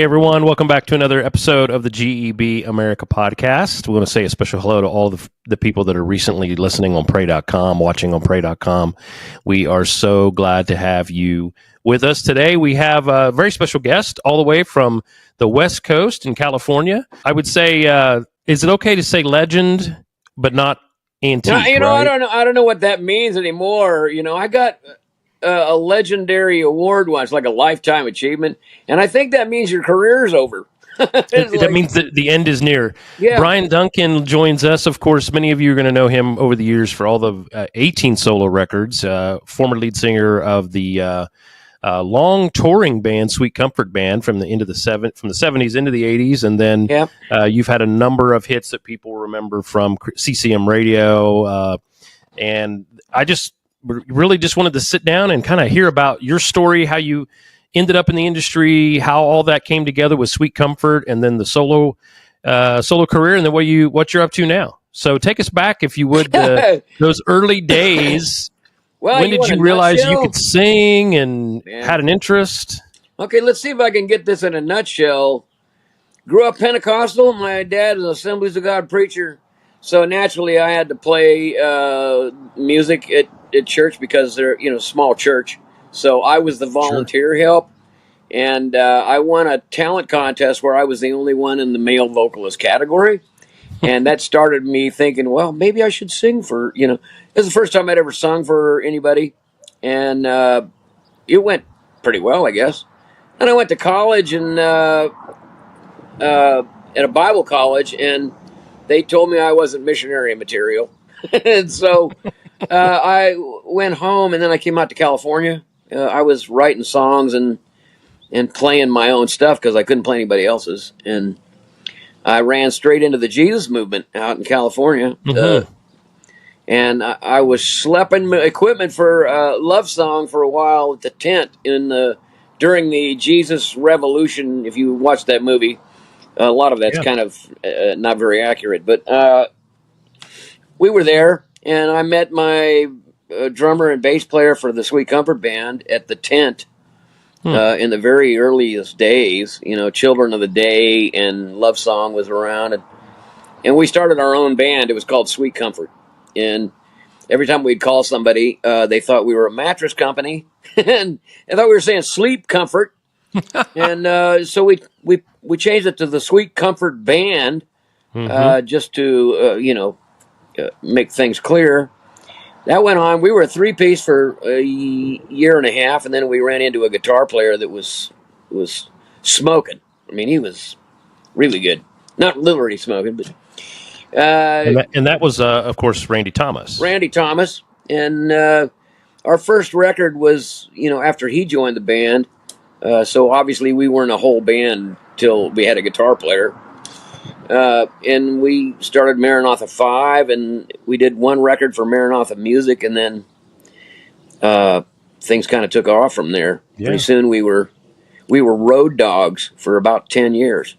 everyone. Welcome back to another episode of the GEB America podcast. We want to say a special hello to all the people that are recently listening on Pray.com, watching on Pray.com. We are so glad to have you with us today. We have a very special guest all the way from the West Coast in California. I would say, is it okay to say legend, but not antique? Right? I don't know what that means anymore. I got a legendary award once, like a lifetime achievement, and I think that means your career's over. That means that the end is near. Yeah. Bryan Duncan joins us. Of course, many of you are going to know him over the years for all the 18 solo records. Former lead singer of the long touring band Sweet Comfort Band from the 70s into the 80s, and then you've had a number of hits that people remember from CCM Radio. And I really just wanted to sit down and kind of hear about your story, how you ended up in the industry, how all that came together with Sweet Comfort, and then the solo career, and then what you're up to now. So take us back, if you would, to those early days. Well, when did you realize you could sing and had an interest? Okay, let's see if I can get this in a nutshell. Grew up Pentecostal. My dad is an Assemblies of God preacher. So naturally, I had to play music at church because they're small church. So I was the volunteer help, and I won a talent contest where I was the only one in the male vocalist category, and that started me thinking, well, maybe I should sing for It was the first time I'd ever sung for anybody, and it went pretty well, I guess. And I went to college and at a Bible college, and they told me I wasn't missionary material. And so I went home, and then I came out to California. I was writing songs and playing my own stuff because I couldn't play anybody else's. And I ran straight into the Jesus movement out in California. Mm-hmm. And I was schlepping equipment for Love Song for a while at the tent during the Jesus Revolution. If you watch that movie, a lot of that's kind of not very accurate, but we were there, and I met my drummer and bass player for the Sweet Comfort Band at the tent in the very earliest days. Children of the Day and Love Song was around, and we started our own band. It was called Sweet Comfort, and every time we'd call somebody, they thought we were a mattress company, and they thought we were saying sleep comfort. And so we changed it to the Sweet Comfort Band, just to make things clear. That went on. We were a three-piece for a year and a half, and then we ran into a guitar player that was smoking. I mean, he was really good. Not literally smoking, but and that was, of course, Randy Thomas. Randy Thomas, and our first record was after he joined the band. So obviously we weren't a whole band till we had a guitar player. And we started Maranatha 5, and we did one record for Maranatha Music, and then things kind of took off from there. Yeah. Pretty soon we were road dogs for about 10 years.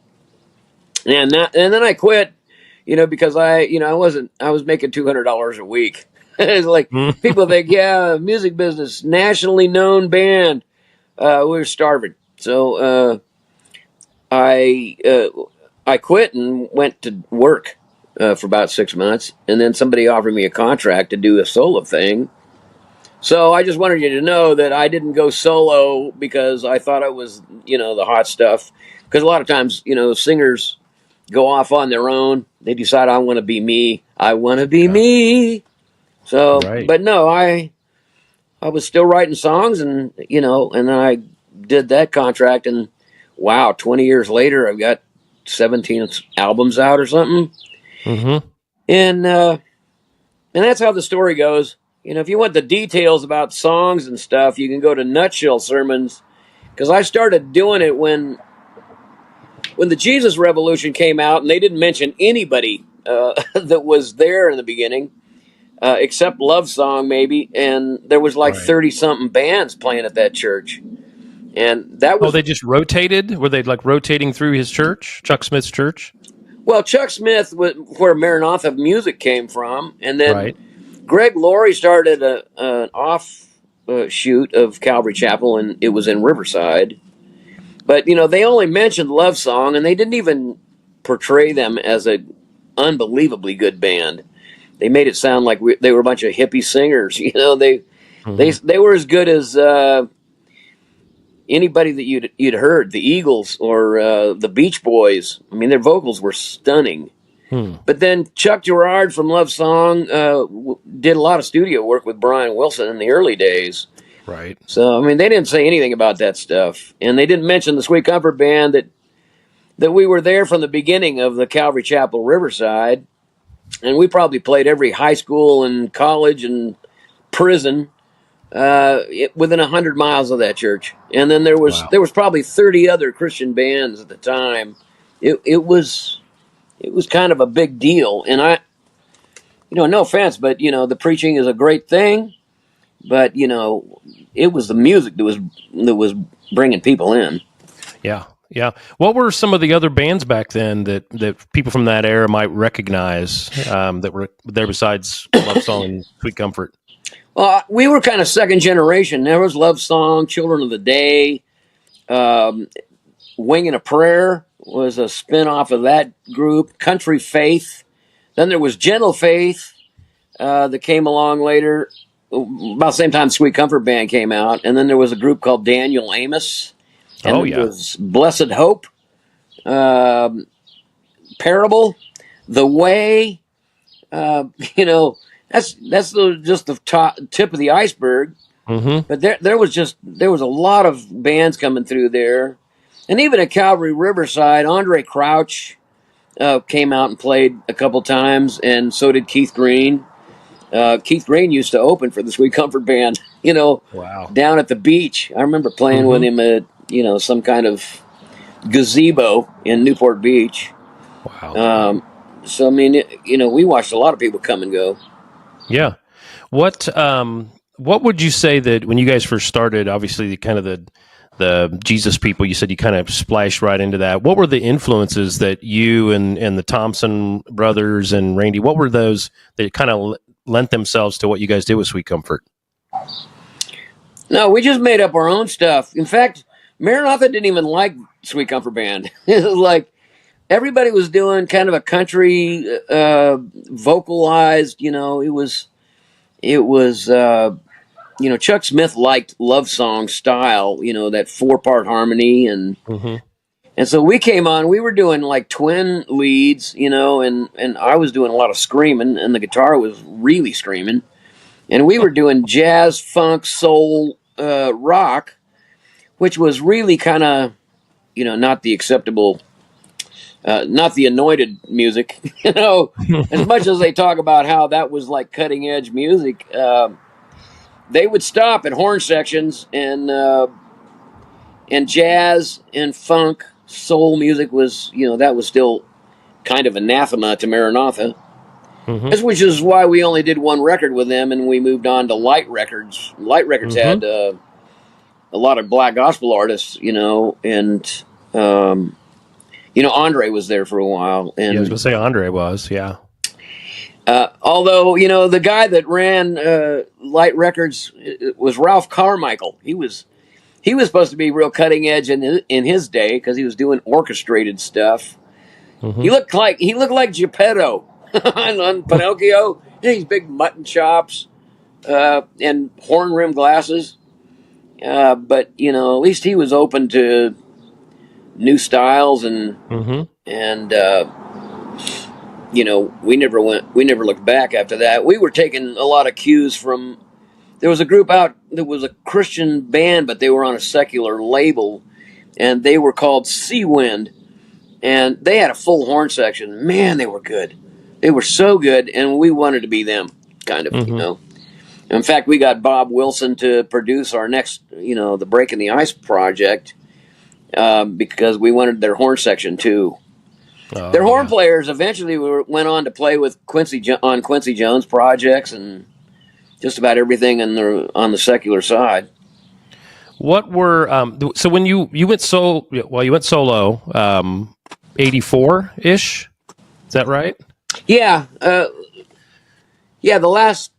And then I quit, because I was making $200 a week. It's like people think, music business, nationally known band. We were starving. So I quit and went to work for about 6 months, and then somebody offered me a contract to do a solo thing. So I just wanted you to know that I didn't go solo because I thought I was, the hot stuff. Because a lot of times, singers go off on their own. They decide, I want to be me. I want to be me. So, But no, I was still writing songs, and then I did that contract, and wow, 20 years later, I've got 17 albums out or something. Mm-hmm. And that's how the story goes. If you want the details about songs and stuff, you can go to Nutshell Sermons, because I started doing it when the Jesus Revolution came out, and they didn't mention anybody that was there in the beginning. Except Love Song, maybe, and there was like 30-something bands playing at that church, and that was. Oh, they just rotated? Were they like rotating through his church, Chuck Smith's church? Well, Chuck Smith was where Maranatha Music came from, and then Greg Laurie started an offshoot of Calvary Chapel, and it was in Riverside. But they only mentioned Love Song, and they didn't even portray them as a unbelievably good band. They made it sound like they were a bunch of hippie singers. They were as good as anybody that you'd heard, the Eagles or the Beach Boys. I mean, their vocals were stunning. But then Chuck Girard from Love Song did a lot of studio work with Brian Wilson in the early days. Right. So, I mean, they didn't say anything about that stuff. And they didn't mention the Sweet Comfort Band that we were there from the beginning of the Calvary Chapel Riverside. And we probably played every high school and college and prison within 100 miles of that church. And then there was probably 30 other Christian bands at the time. It was kind of a big deal. And no offense, but the preaching is a great thing, but it was the music that was bringing people in. Yeah. Yeah. What were some of the other bands back then that people from that era might recognize that were there besides Love Song and Sweet Comfort? Well, we were kind of second generation. There was Love Song, Children of the Day, Winging a Prayer was a spin-off of that group, Country Faith. Then there was Gentle Faith that came along later, about the same time Sweet Comfort Band came out. And then there was a group called Daniel Amos. And there was Blessed Hope, Parable, The Way. That's just the tip of the iceberg. Mm-hmm. But there was a lot of bands coming through there, and even at Calvary Riverside, Andre Crouch came out and played a couple times, and so did Keith Green. Keith Green used to open for the Sweet Comfort Band. Down at the beach. I remember playing with him at some kind of gazebo in Newport Beach. Wow. So I mean, we watched a lot of people come and go. Yeah. What would you say that when you guys first started, obviously the Jesus people, you said you kind of splashed right into that. What were the influences that you and the Thompson brothers and Randy, what were those that kind of lent themselves to what you guys did with Sweet Comfort? No, we just made up our own stuff. In fact, Maranatha didn't even like Sweet Comfort Band. It was like everybody was doing kind of a country vocalized, it was Chuck Smith liked Love Song style, that 4-part harmony and so we came on, we were doing like twin leads, and I was doing a lot of screaming and the guitar was really screaming. And we were doing jazz, funk, soul, rock, which was really kind of, not the acceptable, not the anointed music. As much as they talk about how that was like cutting edge music, they would stop at horn sections and jazz and funk, soul music was, that was still kind of anathema to Maranatha. Which is why we only did one record with them, and we moved on to Light Records. Light Records had a lot of black gospel artists, and Andre was there for a while. And I was going to say Andre was, yeah. Although the guy that ran Light Records was Ralph Carmichael. He was supposed to be real cutting edge in his day because he was doing orchestrated stuff. He looked like Geppetto. on Pinocchio, these big mutton chops and horn-rimmed glasses. But at least he was open to new styles and we never looked back after that. We were taking a lot of cues from. There was a group out that was a Christian band, but they were on a secular label, and they were called Seawind, and they had a full horn section. Man, they were good. They were so good, and we wanted to be them, kind of, In fact, we got Bob Wilson to produce our next, the Breaking the Ice project, because we wanted their horn section, too. Their horn players eventually went on to play with Quincy Jones projects and just about everything on the secular side. What were so when you went solo? Well, you went solo, 84-ish. Is that right? Yeah, The last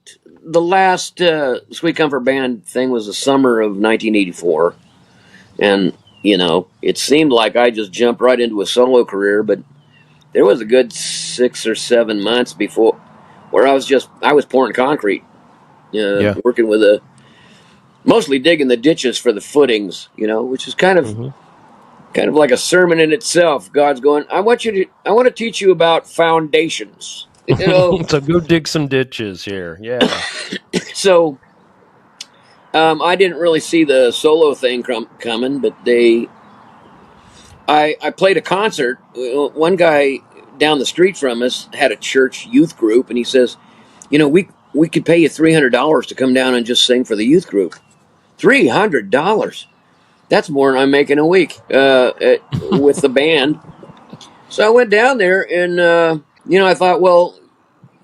Sweet Comfort Band thing was the summer of 1984, and it seemed like I just jumped right into a solo career, but there was a good 6 or 7 months before where I was pouring concrete, Yeah. working with mostly digging the ditches for the footings, which is kind of like a sermon in itself. God's going, I want to teach you about foundations, So go dig some ditches here. Yeah. So I didn't really see the solo thing coming, but I played a concert. One guy down the street from us had a church youth group, and he says, we could pay you $300 to come down and just sing for the youth group. $300. That's more than I'm making a week with the band. So I went down there, and I thought, well,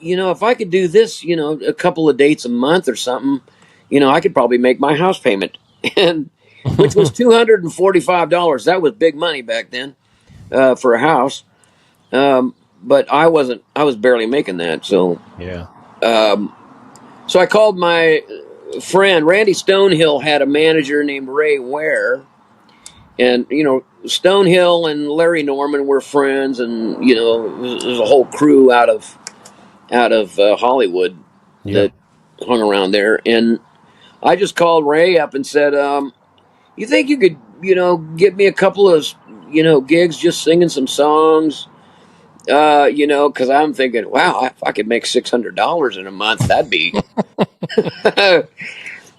if I could do this, a couple of dates a month or something, I could probably make my house payment, and which was $245. That was big money back then for a house. But I was barely making that. So yeah. So I called my friend Randy Stonehill. Had a manager named Ray Ware, and Stonehill and Larry Norman were friends, and there's a whole crew out of Hollywood that hung around there. And I just called Ray up and said, you think you could get me a couple of gigs just singing some songs, because I'm thinking, wow, if I could make $600 in a month, that'd be.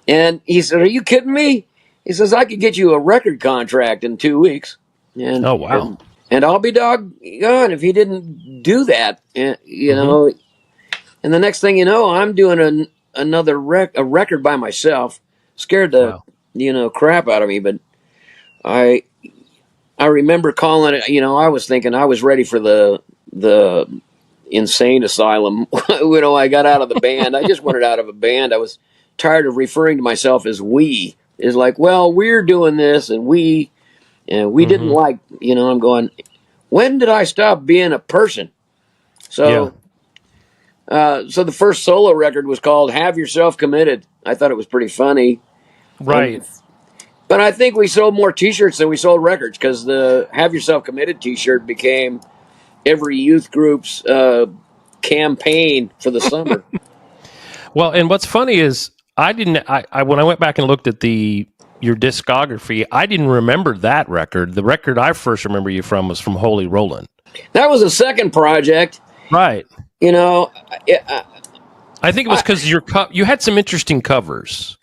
And he said, are you kidding me? He says, I could get you a record contract in 2 weeks. And, oh, wow. And I'll be doggone if he didn't do that, And the next thing you know, I'm doing another a record by myself. Scared the crap out of me, but I remember calling it. I was thinking I was ready for the insane asylum. I got out of the band. I just wanted out of a band. I was tired of referring to myself as we. It's like, well, we're doing this, and we didn't like. I'm going. When did I stop being a person? So. So the first solo record was called "Have Yourself Committed." I thought it was pretty funny, right? But I think we sold more T-shirts than we sold records, because the "Have Yourself Committed" T-shirt became every youth group's campaign for the summer. Well, and what's funny is I when I went back and looked at your discography, I didn't remember that record. The record I first remember you from was from Holy Rollin'. That was a second project, right? I think it was because you had some interesting covers.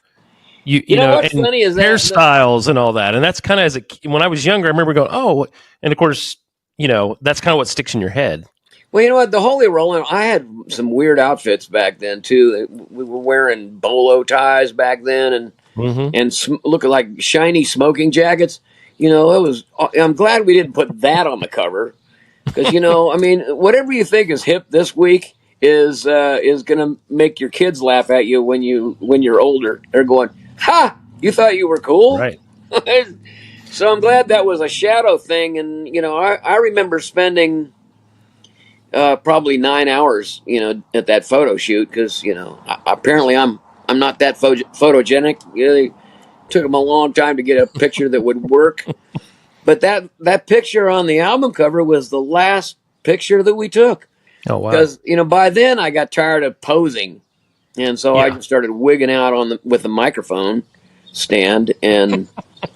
What's funny is hairstyles and all that, and that's kind of when I was younger, I remember going, oh, and of course, that's kind of what sticks in your head. Well, you know what, the Holy Rollin', I had some weird outfits back then too. We were wearing bolo ties back then, and looking like shiny smoking jackets. I'm glad we didn't put that on the cover. Because whatever you think is hip this week is going to make your kids laugh at you when you're older. They're going, "Ha! You thought you were cool?" Right. So I'm glad that was a shadow thing, and I remember spending probably 9 hours, at that photo shoot, because apparently I'm not that photogenic. It took them a long time to get a picture that would work. But that picture on the album cover was the last picture that we took. Oh, wow. Because, by then I got tired of posing. And so I just started wigging out with the microphone stand. And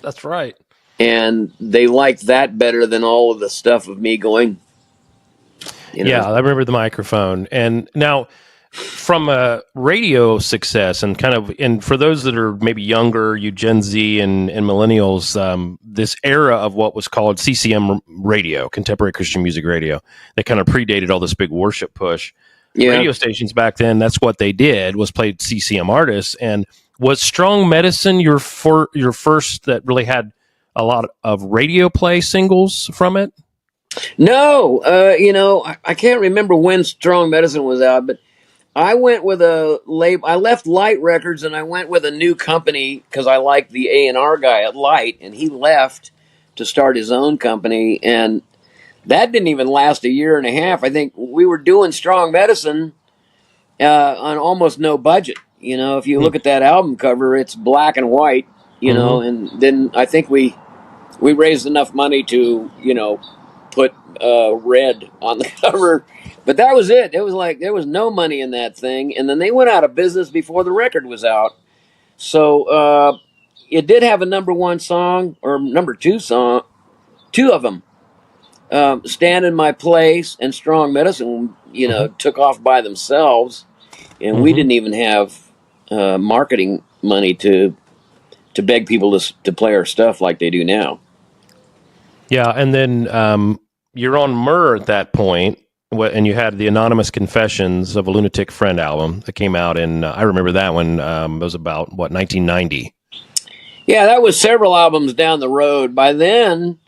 that's right. And they liked that better than all of the stuff of me going. Yeah, I remember the microphone. And now, from a radio success and for those that are maybe younger, you Gen Z and millennials, this era of what was called CCM radio, contemporary Christian music radio, that kind of predated all this big worship push. Yeah. Radio stations back then, that's what they did, was played CCM artists. And was Strong Medicine your first that really had a lot of radio play singles from it? No, I can't remember when Strong Medicine was out, but I went with a label. I left Light Records and I went with a new company because I liked the A&R guy at Light, and he left to start his own company, and that didn't even last a year and a half. I think we were doing Strong Medicine on almost no budget. If you look at that album cover, it's black and white, and then I think we we raised enough money to, put red on the cover. But that was it. It was like there was no money in that thing. And then they went out of business before the record was out. So it did have a number one song or number two song, two of them. Stand in My Place and Strong Medicine, took off by themselves. And we didn't even have marketing money to beg people to play our stuff like they do now. Yeah, and then you're on Myrrh at that point, and you had the Anonymous Confessions of a Lunatic Friend album that came out in, I remember that one, it was about, 1990? Yeah, that was several albums down the road. By then,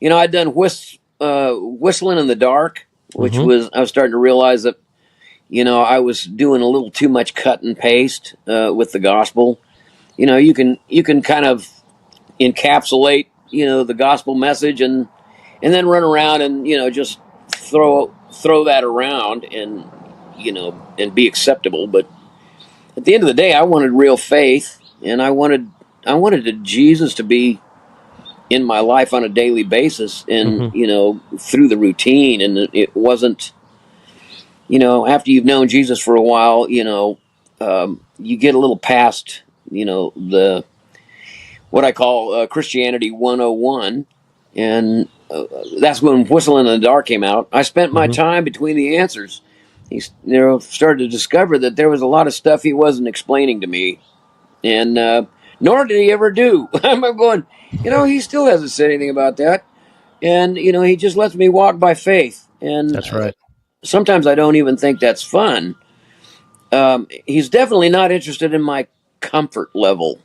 I'd done Whistling in the Dark, which I was starting to realize that, I was doing a little too much cut and paste with the gospel. You can kind of encapsulate, the gospel message and then run around and, just throw that around and, and be acceptable. But at the end of the day, I wanted real faith, and I wanted Jesus to be in my life on a daily basis and, through the routine. And it wasn't, after you've known Jesus for a while, you get a little past, the what I call Christianity 101, and that's when Whistling in the Dark came out. I spent my time between the answers. He, started to discover that there was a lot of stuff he wasn't explaining to me, and nor did he ever do. I'm going, he still hasn't said anything about that, and he just lets me walk by faith. And that's right. Sometimes I don't even think that's fun. He's definitely not interested in my comfort level.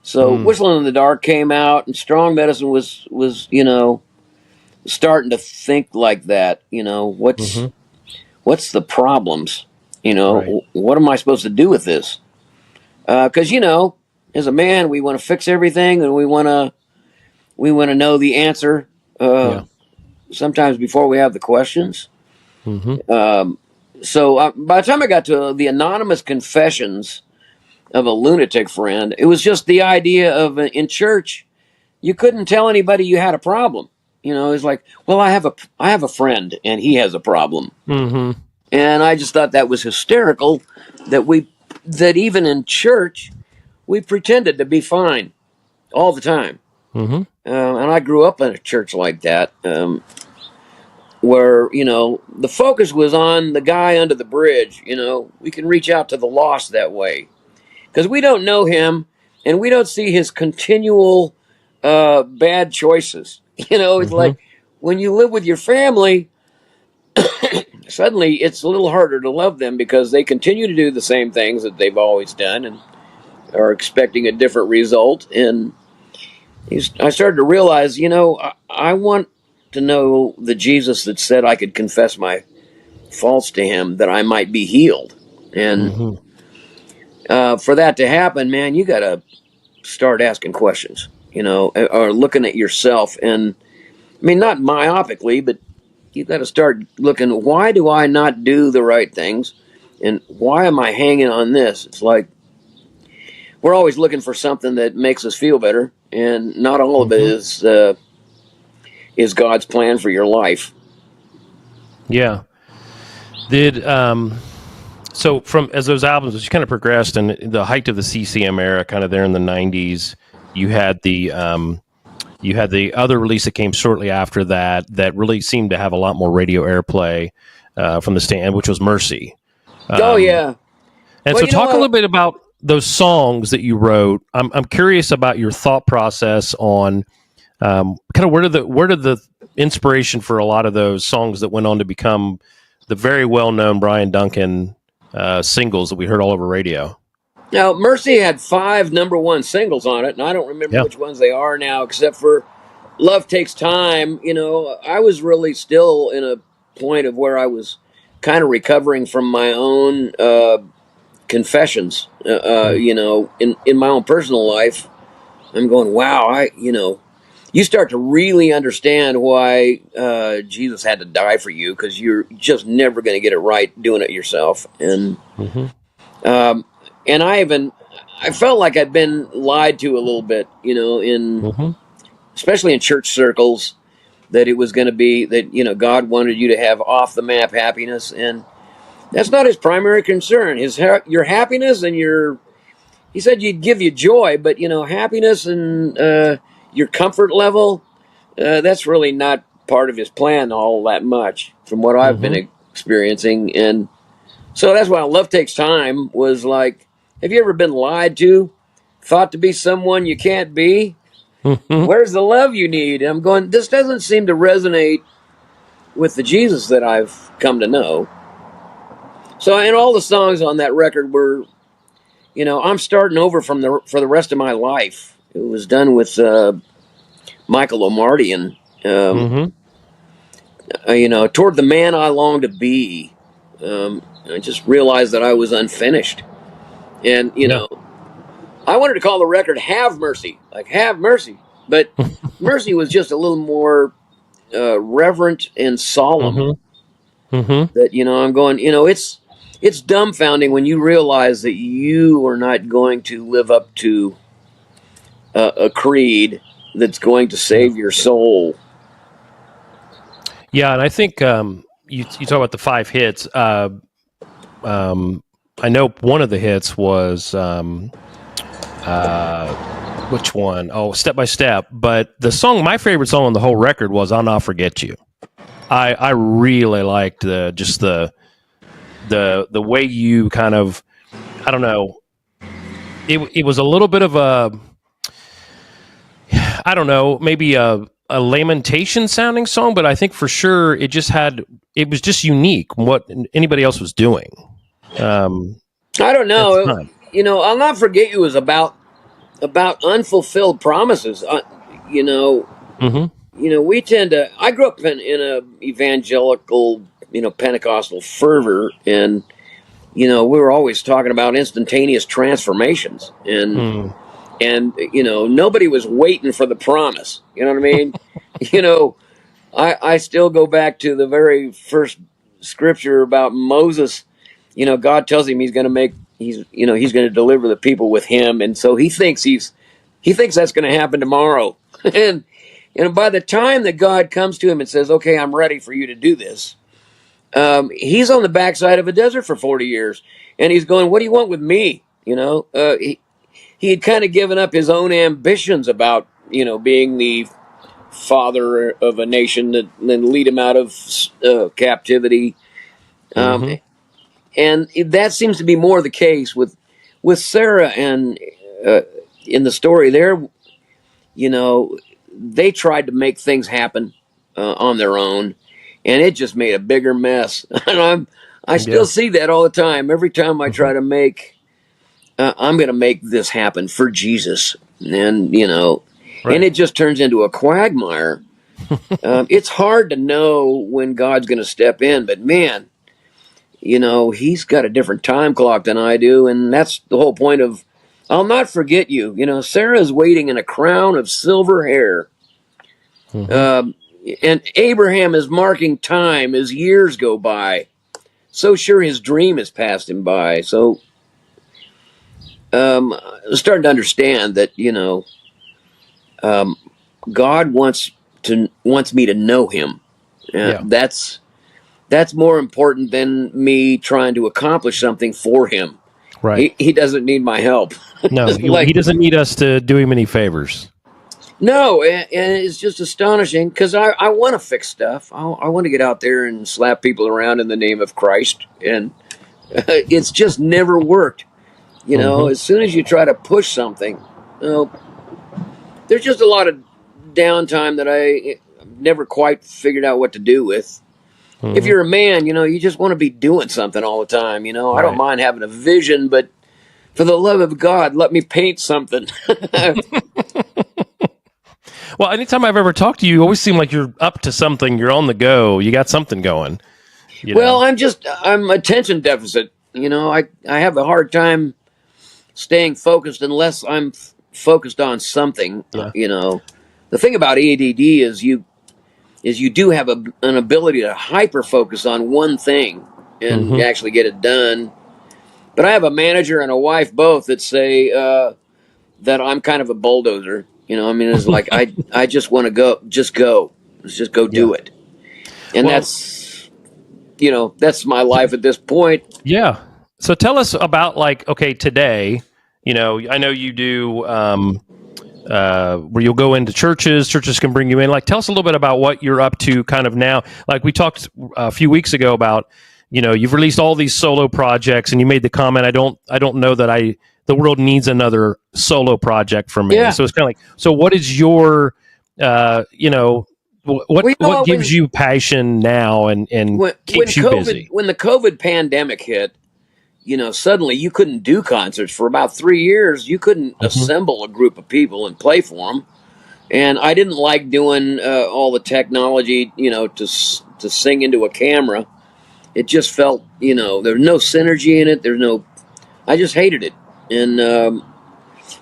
So Whistling in the Dark came out, and Strong Medicine was starting to think like that. What's the problems? Right. What am I supposed to do with this? Because as a man, we want to fix everything, and we want to know the answer. Sometimes before we have the questions. So by the time I got to the Anonymous Confessions of a Lunatic Friend, it was just the idea of in church, you couldn't tell anybody you had a problem. It's like, well, I have a friend and he has a problem, and I just thought that was hysterical that even in church we pretended to be fine all the time. And I grew up in a church like that, where the focus was on the guy under the bridge. We can reach out to the lost that way. Because we don't know him, and we don't see his continual bad choices. It's like when you live with your family, suddenly it's a little harder to love them because they continue to do the same things that they've always done and are expecting a different result. And I started to realize, I want to know the Jesus that said I could confess my faults to him, that I might be healed. And for that to happen, man, you got to start asking questions, or looking at yourself. And I mean, not myopically, but you got to start looking, why do I not do the right things? And why am I hanging on this? It's like we're always looking for something that makes us feel better. And not all of it is God's plan for your life. Yeah. So as those albums, as you kind of progressed and the height of the CCM era, kind of there in the 90s, you had the other release that came shortly after that really seemed to have a lot more radio airplay from the stand, which was Mercy. Oh yeah. And so talk a little bit about those songs that you wrote. I'm curious about your thought process on kind of where did the inspiration for a lot of those songs that went on to become the very well-known Bryan Duncan singles that we heard all over radio. Now, Mercy had 5 number one singles on it, and I don't remember which ones they are now, except for Love Takes Time. I was really still in a point of where I was kind of recovering from my own confessions. In my own personal life, I'm going, wow, you start to really understand why Jesus had to die for you, because you're just never going to get it right doing it yourself. And and I felt like I'd been lied to a little bit, in especially in church circles, that it was going to be that, God wanted you to have off the map happiness, and that's not his primary concern. Your happiness and he said you'd give you joy, but happiness and your comfort level, that's really not part of his plan all that much, from what I've been experiencing. And so that's why Love Takes Time was like, have you ever been lied to, thought to be someone you can't be? Where's the love you need? And I'm going, this doesn't seem to resonate with the Jesus that I've come to know. So, and all the songs on that record were, I'm starting over for the rest of my life. It was done with Michael O'Marty, and toward the man I long to be. I just realized that I was unfinished, and I wanted to call the record "Have Mercy," like "Have Mercy," but mercy was just a little more reverent and solemn. That I'm going. It's dumbfounding when you realize that you are not going to live up to a creed that's going to save your soul. Yeah, and I think you talk about the 5 hits. I know one of the hits was which one? Oh, Step by Step. But my favorite song on the whole record was "I'll Not Forget You." I really liked the way you kind of, I don't know, it was a little bit of a, I don't know, maybe a lamentation sounding song, but I think for sure it was just unique from what anybody else was doing. I don't know. I'll Not Forget You was about unfulfilled promises. We tend to. I grew up in a evangelical, Pentecostal fervor, and we were always talking about instantaneous transformations, and nobody was waiting for the promise. You know what I mean? I still go back to the very first scripture about Moses. God tells him he's going to deliver the people with him, and so he thinks that's going to happen tomorrow. And by the time that God comes to him and says, "Okay, I'm ready for you to do this," he's on the backside of a desert for 40 years, and he's going, "What do you want with me?" He had kind of given up his own ambitions about being the father of a nation that then lead him out of captivity. And that seems to be more the case with Sarah, and in the story there, they tried to make things happen on their own, and it just made a bigger mess. And I still see that all the time. Every time I try to I'm going to make this happen for Jesus, and and it just turns into a quagmire. It's hard to know when God's going to step in, but man, he's got a different time clock than I do, and that's the whole point of "I'll Not Forget You." Sarah's waiting in a crown of silver hair. And Abraham is marking time as years go by. So sure his dream has passed him by. So I'm starting to understand that, God wants me to know him. That's more important than me trying to accomplish something for him. Right. He doesn't need my help. No, he doesn't need us to do him any favors. No, and it's just astonishing because I want to fix stuff. I want to get out there and slap people around in the name of Christ, and it's just never worked. As soon as you try to push something, there's just a lot of downtime that I never quite figured out what to do with. If you're a man, you just want to be doing something all the time. Right. I don't mind having a vision, but for the love of God, let me paint something. Well, anytime I've ever talked to you, you always seem like you're up to something. You're on the go. You got something going. Well, I'm attention deficit. I have a hard time staying focused unless I'm focused on something. Yeah. The thing about ADD is you do have an ability to hyper focus on one thing and actually get it done. But I have a manager and a wife both that say that I'm kind of a bulldozer. You know, I mean, it's like I just want to go, just go, let's just go do Yeah. it, and Well, that's my life at this point. yeah. So tell us about like, okay, today, I know you do where you'll go into churches can bring you in. Like, tell us a little bit about what you're up to kind of now. Like we talked a few weeks ago about, you've released all these solo projects and you made the comment, I don't know that the world needs another solo project from me. Yeah. So it's kind of like, so what is your, what gives you passion now and keeps you busy? When the COVID pandemic hit, suddenly you couldn't do concerts for about 3 years. You couldn't assemble a group of people and play for them. And I didn't like doing all the technology, to sing into a camera. It just felt, there's no synergy in it. I just hated it. And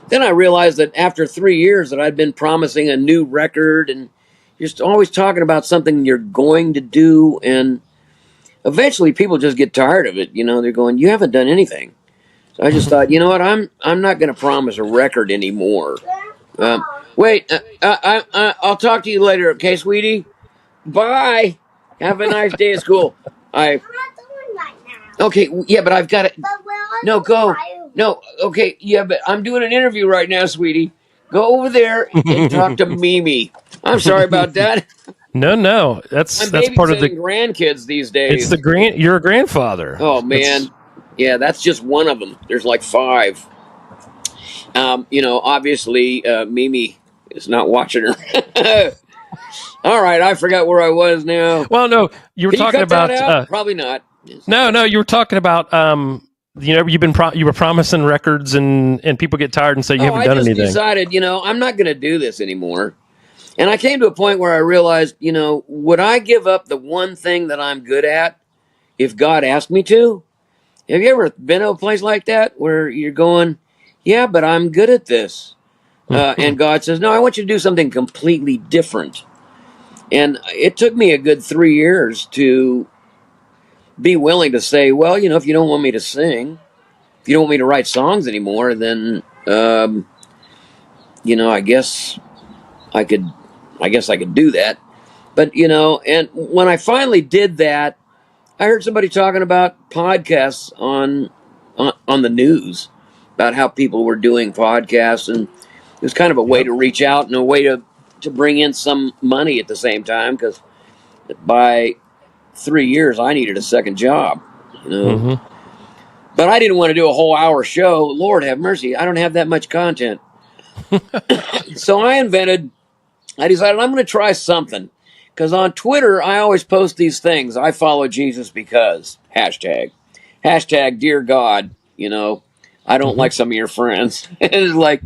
then I realized that after 3 years that I'd been promising a new record and just always talking about something you're going to do, and eventually people just get tired of it. They're going, you haven't done anything. So I just thought, you know what, I'm not going to promise a record anymore. Wait, I'll talk to you later, okay, sweetie? Bye. Have a nice day at school. I'm not doing right now. Okay, yeah, but I've got it. But No, go. No, okay, yeah, but I'm doing an interview right now, sweetie. Go over there and talk to Mimi. I'm sorry about that. No, that's part of the grandkids these days. It's you're a grandfather. Oh man, yeah, that's just one of them. There's like 5. Obviously, Mimi is not watching her. All right, I forgot where I was now. Well, no, you were talking about probably not. No, you were talking about you were promising records and people get tired and say you haven't done anything. I just decided, I'm not going to do this anymore. And I came to a point where I realized, would I give up the one thing that I'm good at if God asked me to? Have you ever been to a place like that where you're going, yeah, but I'm good at this? And God says, no, I want you to do something completely different. And it took me a good 3 years to be willing to say, well, if you don't want me to sing, if you don't want me to write songs anymore, then, I guess I could do that. But, and when I finally did that, I heard somebody talking about podcasts on the news about how people were doing podcasts, and it was kind of a way to reach out and a way to bring in some money at the same time, because by 3 years I needed a second job, But I didn't want to do a whole hour show. Lord have mercy, I don't have that much content. So I decided I'm going to try something, because on Twitter I always post these things. I follow Jesus because hashtag dear God, I don't like some of your friends. It's like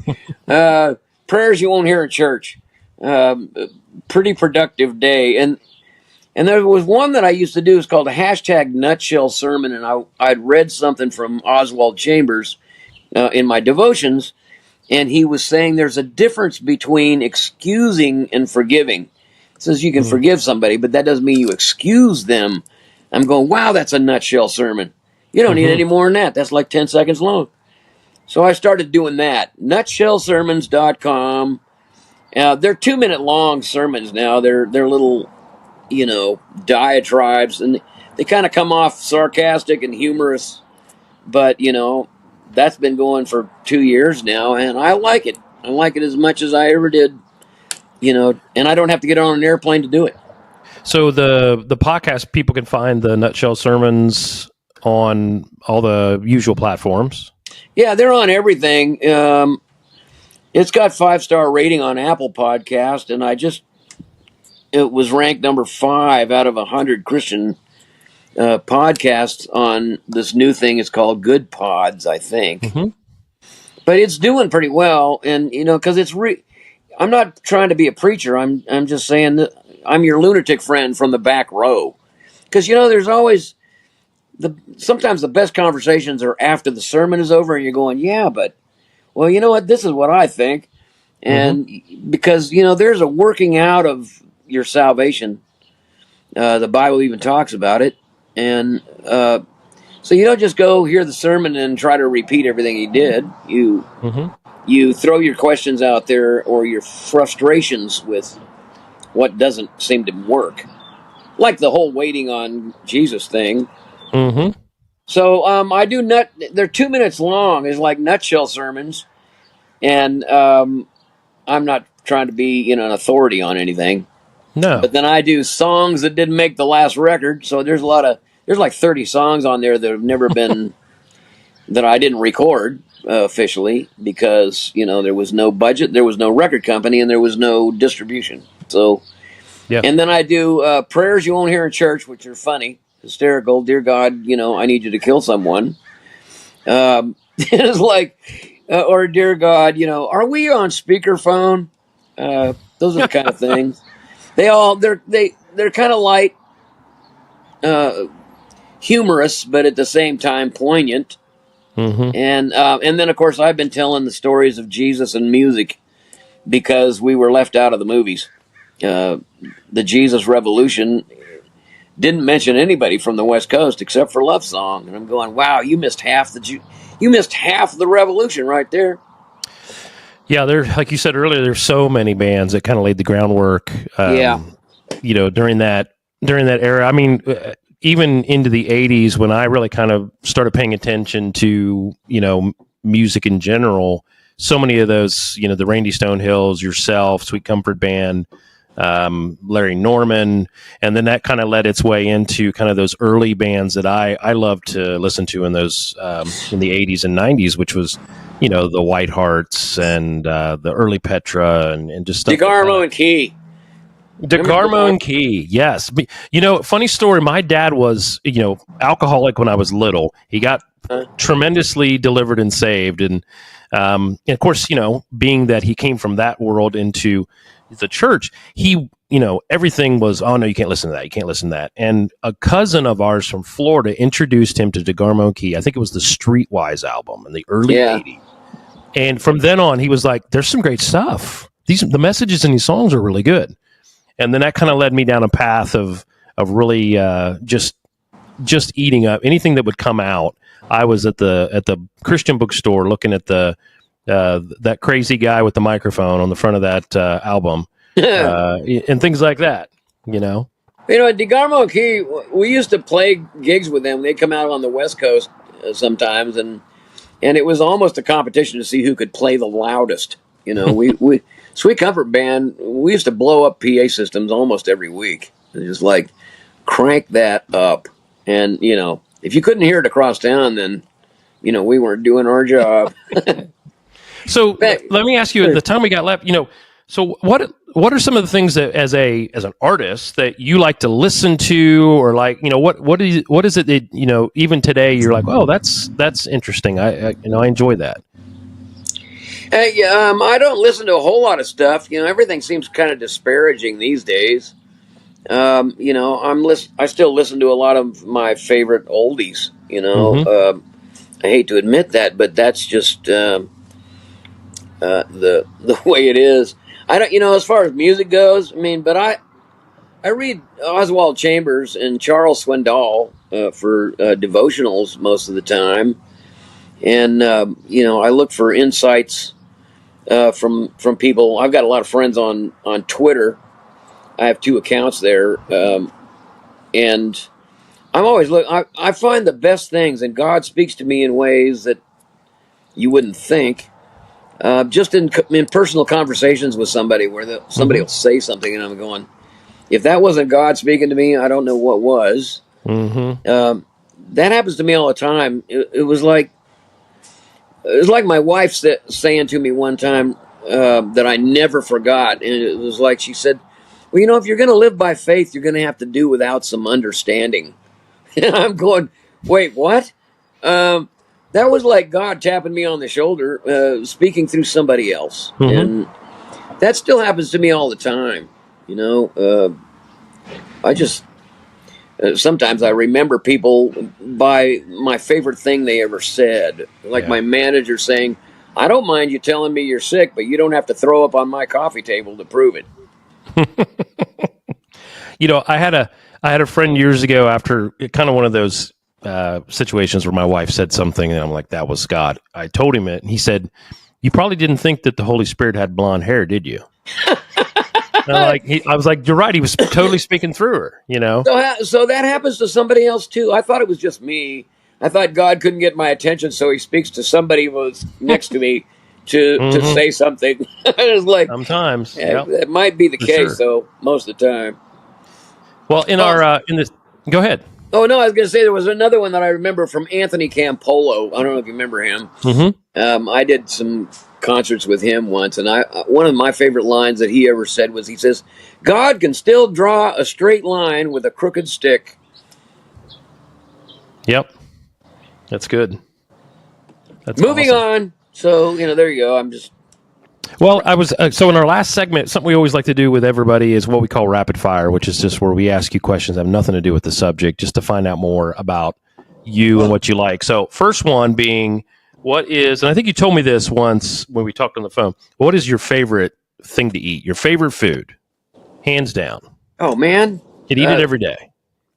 prayers you won't hear in church. Pretty productive day. And there was one that I used to do. It's called a hashtag nutshell sermon. And I'd read something from Oswald Chambers in my devotions. And he was saying there's a difference between excusing and forgiving. It says you can forgive somebody, but that doesn't mean you excuse them. I'm going, wow, that's a nutshell sermon. You don't need any more than that. That's like 10 seconds long. So I started doing that. Nutshellsermons.com. They're 2-minute long sermons now. They're little, diatribes, and they kind of come off sarcastic and humorous. But, that's been going for 2 years now, and I like it. I like it as much as I ever did, and I don't have to get on an airplane to do it. So the podcast, people can find the Nutshell Sermons on all the usual platforms. Yeah, they're on everything. It's got 5-star rating on Apple Podcast, and it was ranked number 5 out of 100 Christian podcasts on this new thing. It's called Good Pods, I think. But it's doing pretty well, and because I'm not trying to be a preacher. I'm just saying that I'm your lunatic friend from the back row, because there's always sometimes the best conversations are after the sermon is over, and you're going, yeah, but well, you know what? This is what I think, and because there's a working out of your salvation. The Bible even talks about it, and so you don't just go hear the sermon and try to repeat everything he did. You you throw your questions out there or your frustrations with what doesn't seem to work, like the whole waiting on Jesus thing. Mm-hmm. So I do they're 2 minutes long. It's like nutshell sermons, and I'm not trying to be an authority on anything. No. But then I do songs that didn't make the last record. So there's like 30 songs on there that have never been that I didn't record officially because there was no budget, there was no record company, and there was no distribution. So Yeah. and then I do prayers you won't hear in church, which are funny, hysterical. Dear God, I need you to kill someone. It's like, or dear God, are we on speakerphone? Those are the kind of things. They're kind of light, humorous, but at the same time poignant. Mm-hmm. And then of course I've been telling the stories of Jesus and music because we were left out of the movies. The Jesus Revolution didn't mention anybody from the West Coast except for Love Song, and I'm going, wow, you missed half the revolution right there. Yeah, like you said earlier, there's so many bands that kind of laid the groundwork. During that era. I mean, even into the '80s, when I really kind of started paying attention to music in general, so many of those, the Randy Stonehills, yourself, Sweet Comfort Band, Larry Norman, and then that kind of led its way into kind of those early bands that I loved to listen to in those in the '80s and '90s, which was the White Hearts and the early Petra and just stuff. DeGarmo and Key. DeGarmo and Key, yes. Funny story. My dad was alcoholic when I was little. He got tremendously delivered and saved, and of course, being that he came from that world into the church, he, everything was, oh no, you can't listen to that. You can't listen to that. And a cousin of ours from Florida introduced him to DeGarmo and Key. I think it was the Streetwise album in the early 80s. And from then on, he was like, there's some great stuff. The messages in these songs are really good. And then that kind of led me down a path of really just eating up anything that would come out. I was at the Christian bookstore looking at that crazy guy with the microphone on the front of that album, and things like that. DeGarmo and Key, we used to play gigs with them. They'd come out on the West Coast sometimes, and it was almost a competition to see who could play the loudest. We Sweet Comfort Band, we used to blow up PA systems almost every week. It was like, crank that up. And, if you couldn't hear it across town, then, we weren't doing our job. So let me ask you, at the time we got left, so what are some of the things that as an artist that you like to listen to, or like, what is it that, even today you're like, oh, that's interesting. I enjoy that. I don't listen to a whole lot of stuff. Everything seems kind of disparaging these days. I still listen to a lot of my favorite oldies. I hate to admit that, but that's just the way it is. I don't, as far as music goes. But I read Oswald Chambers and Charles Swindoll for devotionals most of the time, and I look for insights from people. I've got a lot of friends on Twitter. I have 2 accounts there, and I'm always I find the best things, and God speaks to me in ways that you wouldn't think. Just in personal conversations with somebody, where somebody will say something, and I'm going, if that wasn't God speaking to me, I don't know what was. Mm-hmm. That happens to me all the time. It was like my wife saying to me one time that I never forgot, and it was like she said, well, if you're going to live by faith, you're going to have to do without some understanding. And I'm going, wait, what? That was like God tapping me on the shoulder, speaking through somebody else. Mm-hmm. And that still happens to me all the time. I just, sometimes I remember people by my favorite thing they ever said. Like my manager saying, I don't mind you telling me you're sick, but you don't have to throw up on my coffee table to prove it. I had a friend years ago, after kind of one of those situations where my wife said something and I'm like, that was God. I told him it, and he said, You probably didn't think that the Holy Spirit had blonde hair, did you? I was like, you're right. He was totally speaking through her, you know? So that happens to somebody else too. I thought it was just me. I thought God couldn't get my attention, so he speaks to somebody who was next to me to say something. It was like, sometimes. It might be the case, though, most of the time. Well, go ahead. Oh, no, I was going to say there was another one that I remember from Anthony Campolo. I don't know if you remember him. Mm-hmm. I did some concerts with him once, and one of my favorite lines that he ever said was, he says, God can still draw a straight line with a crooked stick. Yep. That's good. That's Moving awesome. on. So, there you go. Well, I was so in our last segment, something we always like to do with everybody is what we call rapid fire, which is just where we ask you questions that have nothing to do with the subject, just to find out more about you and what you like. So, first one being, what is, and I think you told me this once when we talked on the phone, what is your favorite thing to eat? Your favorite food, hands down? Oh, man. You'd eat it every day.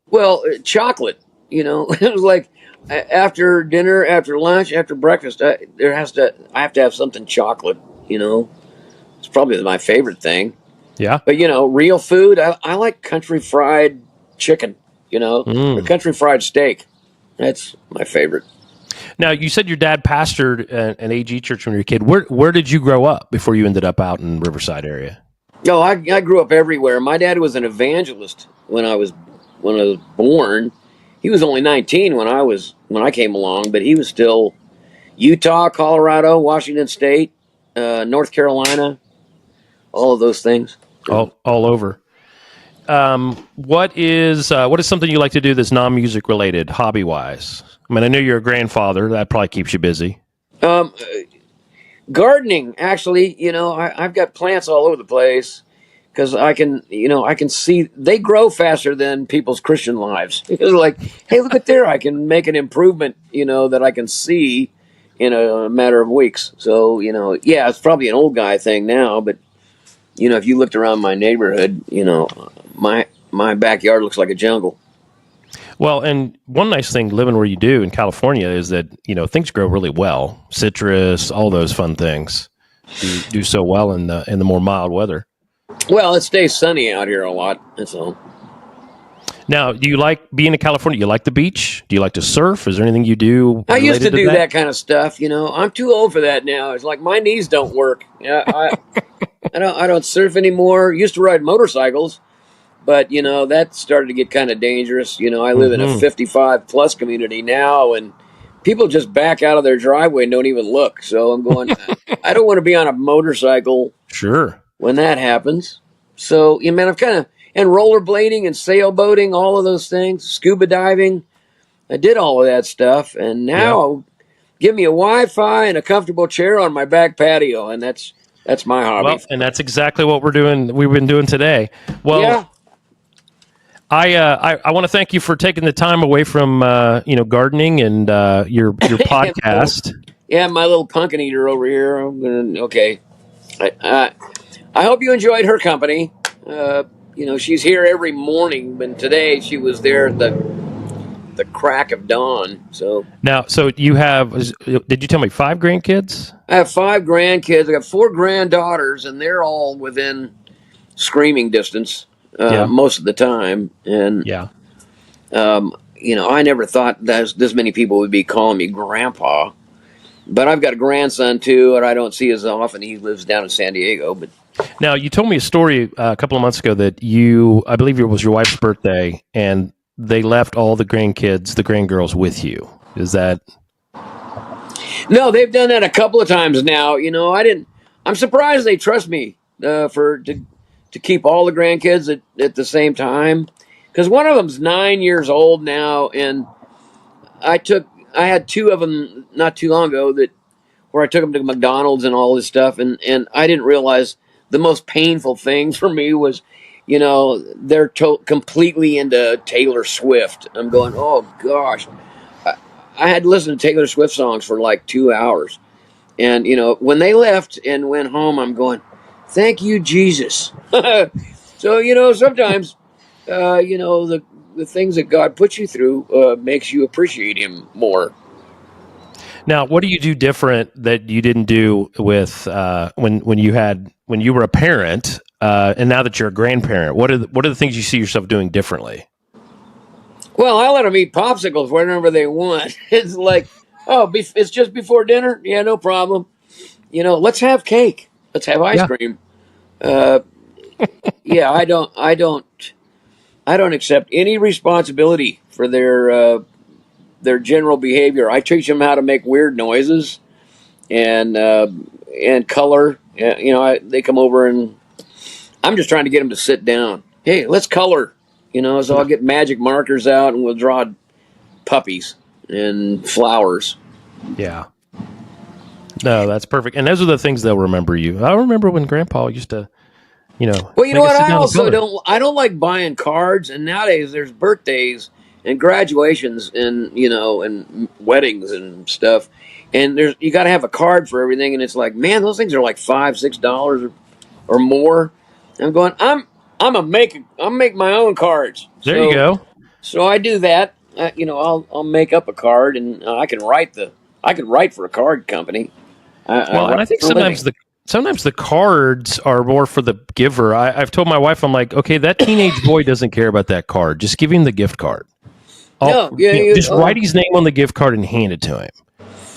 Well, chocolate, it was like after dinner, after lunch, after breakfast, I have to have something chocolate. It's probably my favorite thing. Yeah. But, real food, I like country fried chicken, or country fried steak. That's my favorite. Now, you said your dad pastored an AG church when you were a kid. Where did you grow up before you ended up out in Riverside area? No, I grew up everywhere. My dad was an evangelist when I was born. He was only 19 when I came along, but he was still Utah, Colorado, Washington State, North Carolina, all of those things. All over. What is something you like to do that's non-music related, hobby wise? I mean, I know you're a grandfather. That probably keeps you busy. Gardening, actually, I've got plants all over the place because I can see they grow faster than people's Christian lives. It's like, hey, look at there. I can make an improvement, that I can see in a matter of weeks. So, yeah, it's probably an old guy thing now, but, if you looked around my neighborhood, my backyard looks like a jungle. Well, and one nice thing living where you do in California is that, things grow really well. Citrus, all those fun things do so well in the more mild weather. Well, it stays sunny out here a lot. That's all. Now, do you like being in California? You like the beach? Do you like to surf? Is there anything you do? I used to do that kind of stuff. I'm too old for that now. It's like my knees don't work. I don't surf anymore. Used to ride motorcycles, but that started to get kind of dangerous. I live in a 55 plus community now, and people just back out of their driveway and don't even look. So I'm going, I don't want to be on a motorcycle. Sure. When that happens. So, man, I've and rollerblading and sailboating, all of those things, scuba diving. I did all of that stuff. And now give me a Wi-Fi and a comfortable chair on my back patio. And that's my hobby. Well, and that's exactly what we've been doing today. Well, yeah. I want to thank you for taking the time away from, gardening and your podcast. My little pumpkin eater over here. Okay. I hope you enjoyed her company. She's here every morning, but today she was there at the crack of dawn. So you have, did you tell me 5 grandkids? I have 5 grandkids. I got 4 granddaughters, and they're all within screaming distance most of the time. And, I never thought this many people would be calling me grandpa. But I've got a grandson, too, and I don't see as often. He lives down in San Diego. But now, you told me a story a couple of months ago that I believe it was your wife's birthday, and they left all the grandkids, the grandgirls, with you. Is that? No, they've done that a couple of times now. I'm surprised they trust me to keep all the grandkids at the same time, because one of them's 9 years old now, and I had 2 of them not too long ago where I took them to McDonald's and all this stuff, and I didn't realize the most painful thing for me was, they're completely into Taylor Swift. I'm going, oh gosh, I had to listen to Taylor Swift songs for like 2 hours, and when they left and went home, I'm going, thank you, Jesus. So sometimes, the things that God puts you through makes you appreciate Him more. Now, what do you do different that you didn't do with when you were a parent, and now that you're a grandparent? What are the things you see yourself doing differently? Well, I let them eat popsicles whenever they want. It's like, it's just before dinner. Yeah, no problem. Let's have cake. Let's have ice Yeah. cream. Yeah, I don't accept any responsibility for their general behavior. I teach them how to make weird noises and color. They come over and I'm just trying to get them to sit down. Hey, let's color. So I'll get magic markers out and we'll draw puppies and flowers. Yeah. No, that's perfect. And those are the things they'll remember you. I remember when Grandpa used to, Well, you know what? I also don't like buying cards. And nowadays there's birthdays and graduations and and weddings and stuff. And you got to have a card for everything. And it's like, man, those things are like $5-6 or more. I'm going. I'll make my own cards. There you go. So I do that. I'll make up a card and I can write for a card company. And I think sometimes the cards are more for the giver. I've told my wife, I'm like, okay, that teenage boy doesn't care about that card. Just give him the gift card. Just write his name on the gift card and hand it to him.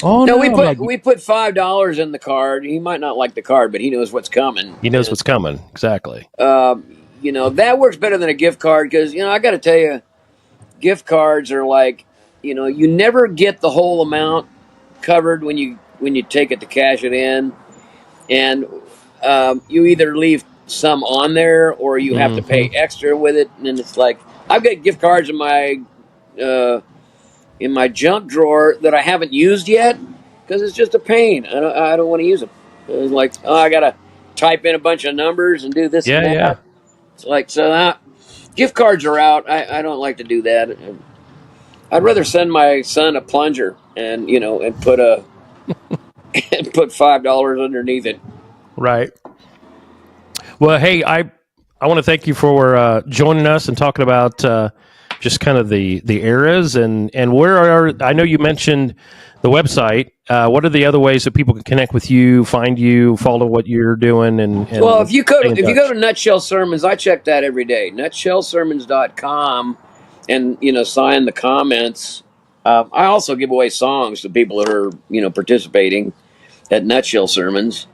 Oh no! We put $5 in the card. He might not like the card, but he knows what's coming. He knows what's coming. Exactly. That works better than a gift card because I got to tell you, gift cards are like, you never get the whole amount covered when you take it to cash it in, and you either leave some on there or you have to pay extra with it, and then it's like I've got gift cards in my junk drawer that I haven't used yet because it's just a pain. I don't want to use them. It's like I gotta type in a bunch of numbers and do this. and that. Yeah. It's like gift cards are out. I don't like to do that. I'd rather send my son a plunger and put and put $5 underneath it. Right. Well, hey, I want to thank you for joining us and talking about just kind of the eras and where I know you mentioned the website. What are the other ways that people can connect with you, find you, follow what you're doing? And well, if you go to Nutshell Sermons, I check that every day. NutshellSermons.com, and sign the comments. I also give away songs to people that are participating at Nutshell Sermons,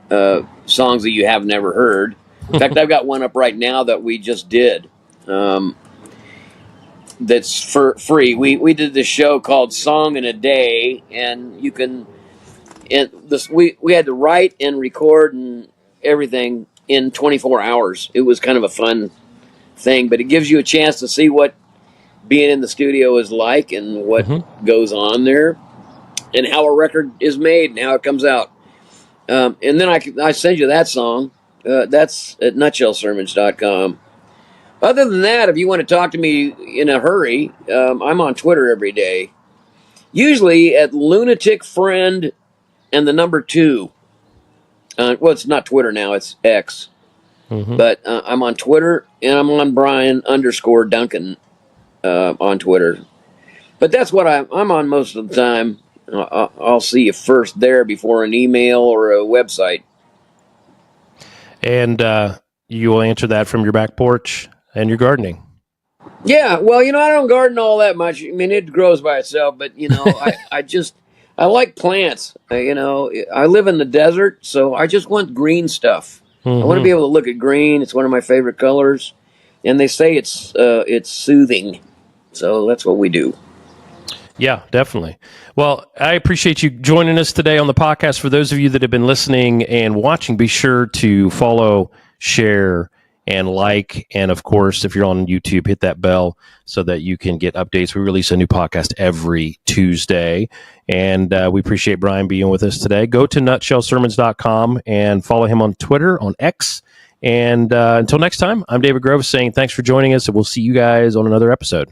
songs that you have never heard. In fact, I've got one up right now that we just did. That's for free. We did this show called Song in a Day, and you can. And we had to write and record and everything in 24 hours. It was kind of a fun thing, but it gives you a chance to see what being in the studio is like and what goes on there, and how a record is made and how it comes out. And then I send you that song. That's at NutshellSermons.com. Other than that, if you want to talk to me in a hurry, I'm on Twitter every day. Usually at Lunatic Friend and the number 2. Well, it's not Twitter now, it's X. But I'm on Twitter, and I'm on Bryan_Duncan on Twitter. But that's what I'm on most of the time. I'll see you first there before an email or a website. And you will answer that from your back porch and your gardening. Yeah, well, I don't garden all that much. I mean, it grows by itself, but I like plants. I live in the desert, so I just want green stuff. I want to be able to look at green. It's one of my favorite colors, and they say it's soothing. So that's what we do. Yeah, definitely. Well, I appreciate you joining us today on the podcast. For those of you that have been listening and watching, be sure to follow, share, and like. And of course, if you're on YouTube, hit that bell so that you can get updates. We release a new podcast every Tuesday. And we appreciate Bryan being with us today. Go to NutshellSermons.com and follow him on Twitter, on X. And until next time, I'm David Grove saying thanks for joining us, and we'll see you guys on another episode.